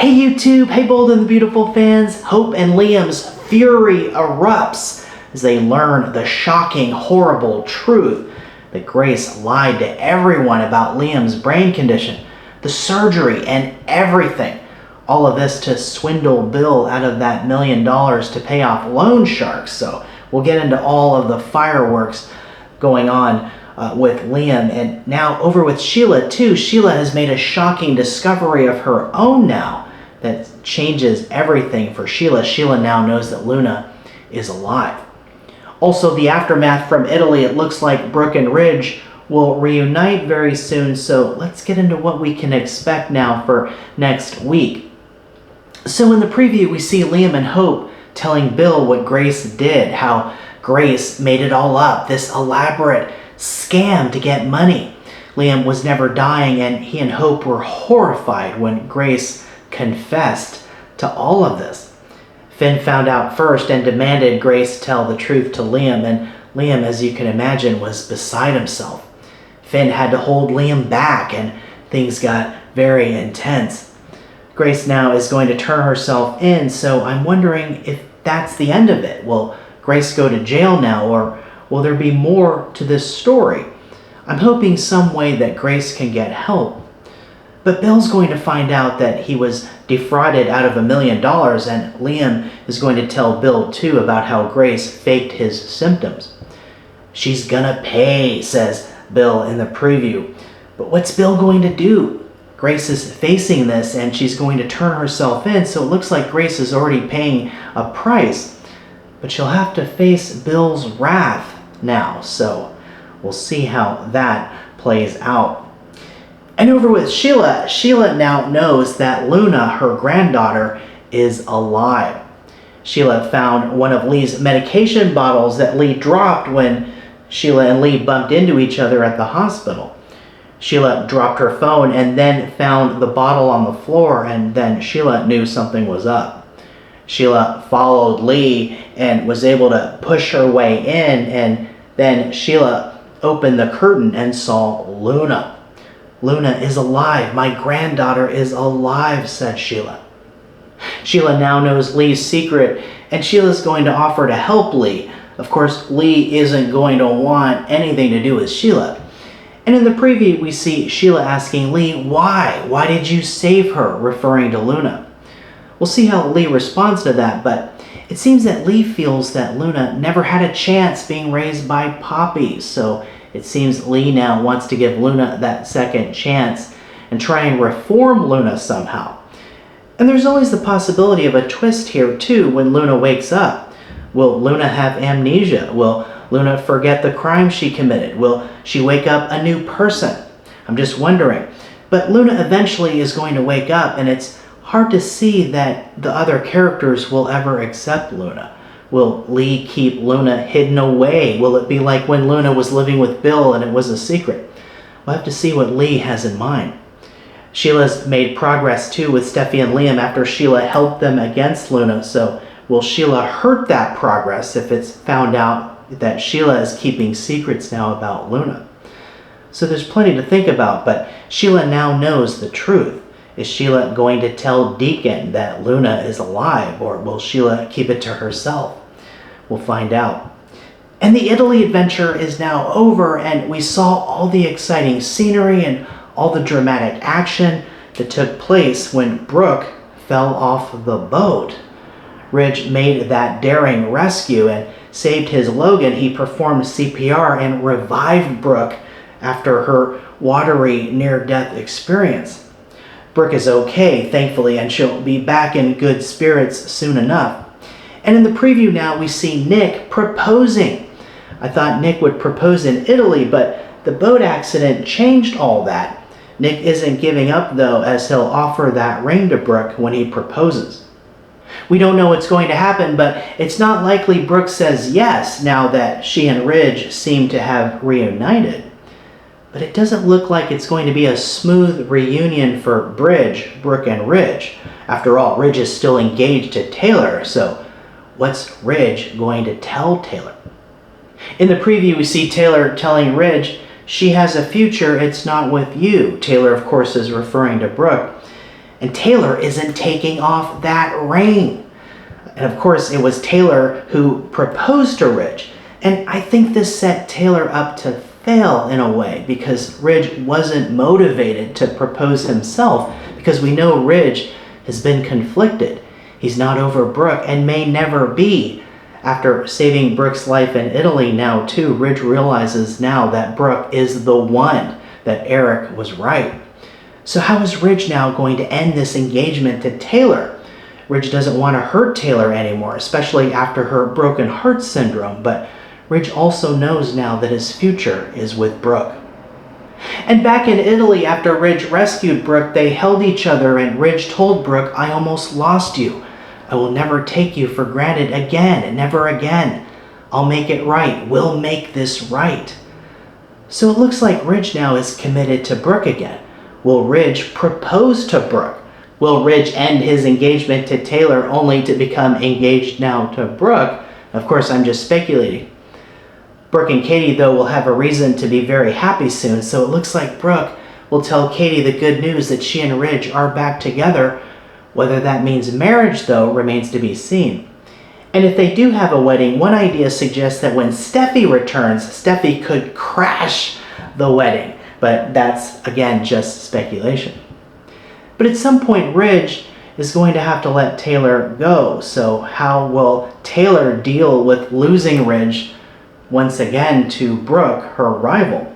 Hey YouTube, hey Bold and the Beautiful fans. Hope and Liam's fury erupts as they learn the shocking, horrible truth that Grace lied to everyone about Liam's brain condition, the surgery, and everything. All of this to swindle Bill out of that $1 million to pay off loan sharks. So we'll get into all of the fireworks going on with Liam. And now over with Sheila too. Sheila has made a shocking discovery of her own now that changes everything for Sheila. Sheila now knows that Luna is alive. Also, the aftermath from Italy. It looks like Brooke and Ridge will reunite very soon. So let's get into what we can expect now for next week. So in the preview, we see Liam and Hope telling Bill what Grace did, how Grace made it all up, this elaborate scam to get money. Liam was never dying, and he and Hope were horrified when Grace confessed to all of this. Finn found out first and demanded Grace tell the truth to Liam, and Liam, as you can imagine, was beside himself. Finn had to hold Liam back, and things got very intense. Grace now is going to turn herself in, so I'm wondering if that's the end of it. Will Grace go to jail now, or will there be more to this story? I'm hoping some way that Grace can get help. But Bill's going to find out that he was defrauded out of $1 million, and Liam is going to tell Bill too about how Grace faked his symptoms. She's gonna pay, says Bill in the preview. But what's Bill going to do? Grace is facing this and she's going to turn herself in, so it looks like Grace is already paying a price. But she'll have to face Bill's wrath now, so we'll see how that plays out. And over with Sheila, Sheila now knows that Luna, her granddaughter, is alive. Sheila found one of Lee's medication bottles that Lee dropped when Sheila and Lee bumped into each other at the hospital. Sheila dropped her phone and then found the bottle on the floor, and then Sheila knew something was up. Sheila followed Lee and was able to push her way in, and then Sheila opened the curtain and saw Luna. Luna is alive. My granddaughter is alive, said Sheila. Sheila now knows Lee's secret, and Sheila's going to offer to help Lee. Of course, Lee isn't going to want anything to do with Sheila. And in the preview, we see Sheila asking Lee, why? Why did you save her? Referring to Luna. We'll see how Lee responds to that, but it seems that Lee feels that Luna never had a chance being raised by Poppy, so it seems Lee now wants to give Luna that second chance and try and reform Luna somehow. And there's always the possibility of a twist here too when Luna wakes up. Will Luna have amnesia? Will Luna forget the crime she committed? Will she wake up a new person? I'm just wondering. But Luna eventually is going to wake up, and it's hard to see that the other characters will ever accept Luna. Will Lee keep Luna hidden away? Will it be like when Luna was living with Bill and it was a secret? We'll have to see what Lee has in mind. Sheila's made progress too with Steffi and Liam after Sheila helped them against Luna, so will Sheila hurt that progress if it's found out that Sheila is keeping secrets now about Luna? So there's plenty to think about, but Sheila now knows the truth. Is Sheila going to tell Deacon that Luna is alive, or will Sheila keep it to herself? We'll find out. And the Italy adventure is now over, and we saw all the exciting scenery and all the dramatic action that took place when Brooke fell off the boat. Ridge made that daring rescue and saved his Logan. He performed CPR and revived Brooke after her watery near-death experience. Brooke is okay, thankfully, and she'll be back in good spirits soon enough. And in the preview now, we see Nick proposing. I thought Nick would propose in Italy, but the boat accident changed all that. Nick isn't giving up, though, as he'll offer that ring to Brooke when he proposes. We don't know what's going to happen, but it's not likely Brooke says yes now that she and Ridge seem to have reunited. But it doesn't look like it's going to be a smooth reunion for Brooke and Ridge. After all, Ridge is still engaged to Taylor, so what's Ridge going to tell Taylor? In the preview, we see Taylor telling Ridge she has a future, it's not with you. Taylor, of course, is referring to Brooke. and Taylor isn't taking off that ring. And of course, it was Taylor who proposed to Ridge. And I think this set Taylor up to fail in a way, because Ridge wasn't motivated to propose himself, because we know Ridge has been conflicted. He's not over Brooke and may never be. After saving Brooke's life in Italy now too, Ridge realizes now that Brooke is the one, that Eric was right. So how is Ridge now going to end this engagement to Taylor? Ridge doesn't want to hurt Taylor anymore, especially after her broken heart syndrome, but Ridge also knows now that his future is with Brooke. And back in Italy, after Ridge rescued Brooke, they held each other and Ridge told Brooke, "I almost lost you. I will never take you for granted again, never again. I'll make it right. We'll make this right." So it looks like Ridge now is committed to Brooke again. Will Ridge propose to Brooke? Will Ridge end his engagement to Taylor only to become engaged now to Brooke? Of course, I'm just speculating. Brooke and Katie, though, will have a reason to be very happy soon, so it looks like Brooke will tell Katie the good news that she and Ridge are back together. Whether that means marriage, though, remains to be seen. And if they do have a wedding, one idea suggests that when Steffi returns, Steffi could crash the wedding. But that's, again, just speculation. But at some point, Ridge is going to have to let Taylor go. So how will Taylor deal with losing Ridge once again to Brooke, her rival?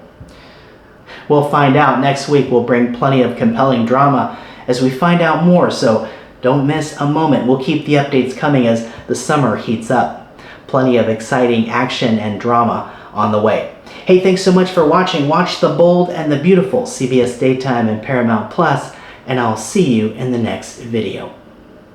We'll find out. Next week will bring plenty of compelling drama as we find out more, so don't miss a moment. We'll keep the updates coming as the summer heats up. Plenty of exciting action and drama on the way. Hey, thanks so much for watching. Watch The Bold and the Beautiful, CBS Daytime and Paramount Plus, and I'll see you in the next video.